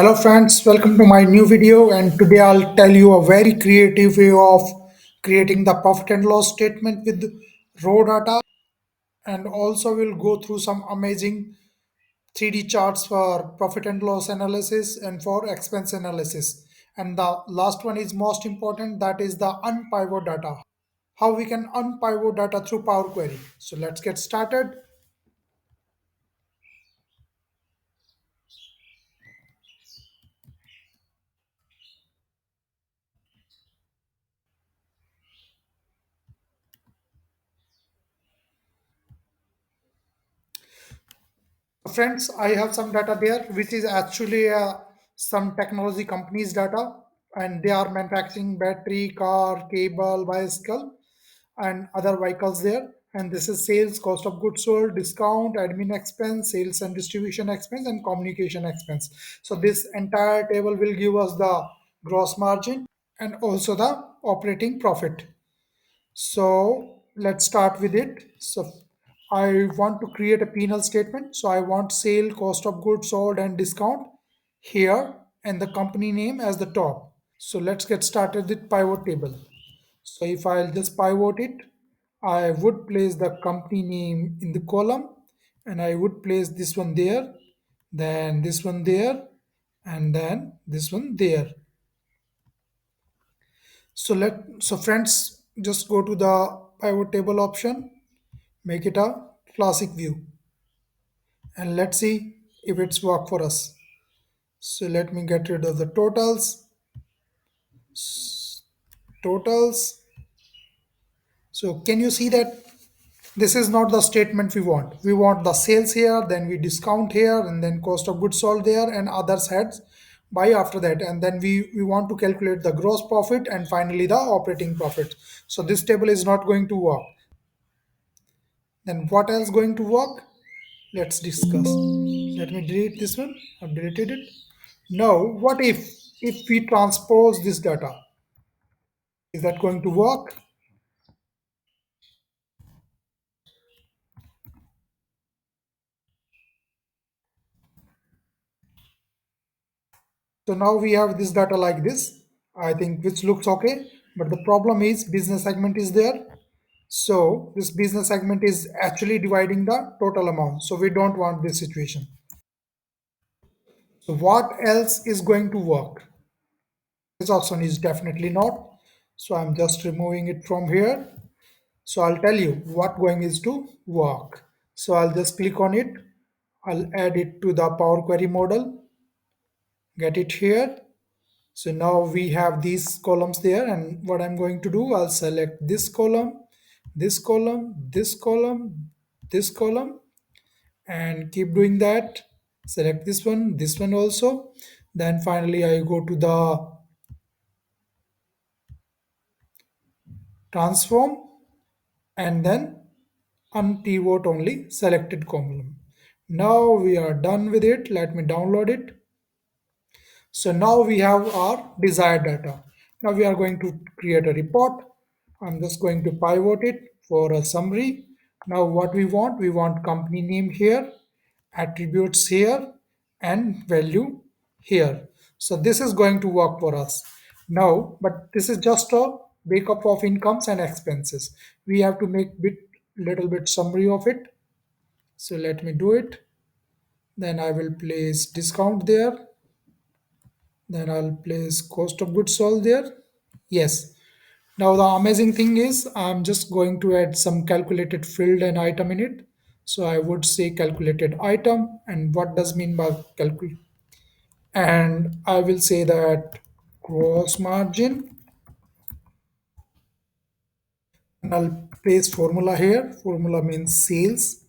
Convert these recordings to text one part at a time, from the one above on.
Hello friends, welcome to my new video, and today I'll tell you a very creative way of creating the profit and loss statement with raw data, and also we'll go through some amazing 3D charts for profit and loss analysis and for expense analysis. And the last one is most important, that is the unpivot data. How we can unpivot data through Power Query. So let's get started. Friends, I have some data there, which is actually some technology companies' data, and they are manufacturing battery, car, cable, bicycle, and other vehicles there. And this is sales, cost of goods sold, discount, admin expense, sales and distribution expense, and communication expense. So this entire table will give us the gross margin and also the operating profit. So let's start with it. So I want to create a penal statement. So I want sale, cost of goods sold, and discount here, and the company name as the top. So let's get started with pivot table. So if I'll just pivot it, I would place the company name in the column, and I would place this one there, then this one there, and then this one there. So friends, just go to the pivot table option, make it a classic view, and let's see if it's work for us. So let me get rid of the totals. So can you see that this is not the statement we want the sales here, then we discount here, and then cost of goods sold there, and others heads by after that, and then we want to calculate the gross profit and finally the operating profit. So this table is not going to work. Then what else going to work? Let's discuss. Let me delete this one. I've deleted it. Now, what if we transpose this data? Is that going to work? So now we have this data like this. I think which looks okay. But the problem is business segment is there. So this business segment is actually dividing the total amount. So we don't want this situation. So what else is going to work? This option is definitely not. So I'm just removing it from here. So I'll tell you what going is to work. So I'll just click on it. I'll add it to the Power Query model, get it here. So now we have these columns there, and what I'm going to do, I'll select this column, this column, this column, this column, and keep doing that. Select this one also. Then finally I go to the transform, and then unpivot only selected column. Now we are done with it. Let me download it. So now we have our desired data. Now we are going to create a report. I'm just going to pivot it for a summary. Now what we want company name here, attributes here, and value here. So this is going to work for us. Now, but this is just a breakup of incomes and expenses. We have to make little bit summary of it. So let me do it. Then I will place discount there. Then I'll place cost of goods sold there. Yes. Now the amazing thing is I'm just going to add some calculated field and item in it. So I would say calculated item, and what does mean by calculate? And I will say that gross margin, and I'll place formula here. Formula means sales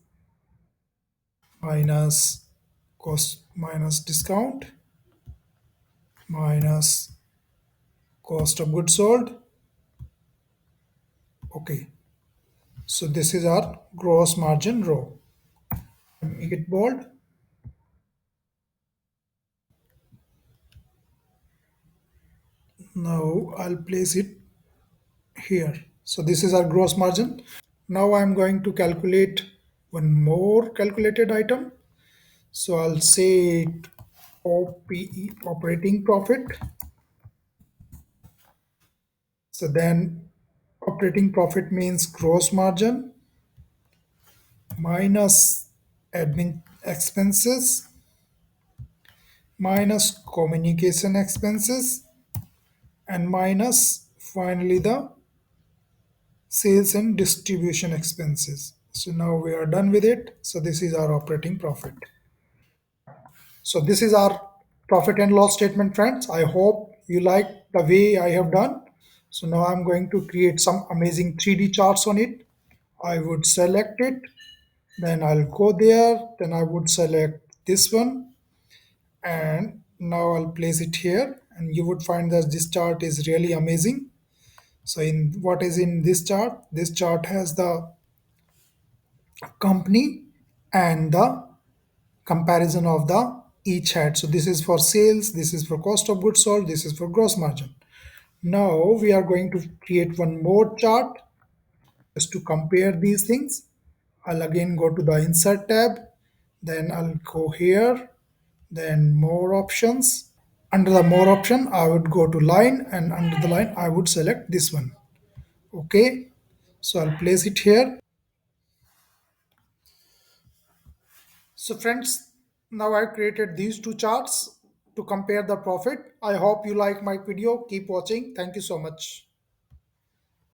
minus cost minus discount minus cost of goods sold. Okay. So this is our gross margin row. Make it bold. Now I'll place it here. So this is our gross margin. Now I'm going to calculate one more calculated item. So I'll say it OPE, operating profit. So then operating profit means gross margin minus admin expenses minus communication expenses and minus finally the sales and distribution expenses. So now we are done with it. So this is our operating profit. So this is our profit and loss statement, friends. I hope you like the way I have done. So now I'm going to create some amazing 3D charts on it. I would select it, then I'll go there, then I would select this one, and now I'll place it here. And you would find that this chart is really amazing. So in what is in this chart? This chart has the company and the comparison of the each head. So this is for sales, this is for cost of goods sold, this is for gross margin. Now we are going to create one more chart just to compare these things. I'll again go to the insert tab, then I'll go here, then more options. Under the more option, I would go to line, and under the line, I would select this one. Okay, so I'll place it here. So friends, now I've created these two charts to compare the profit. I hope you like my video. Keep watching. Thank you so much.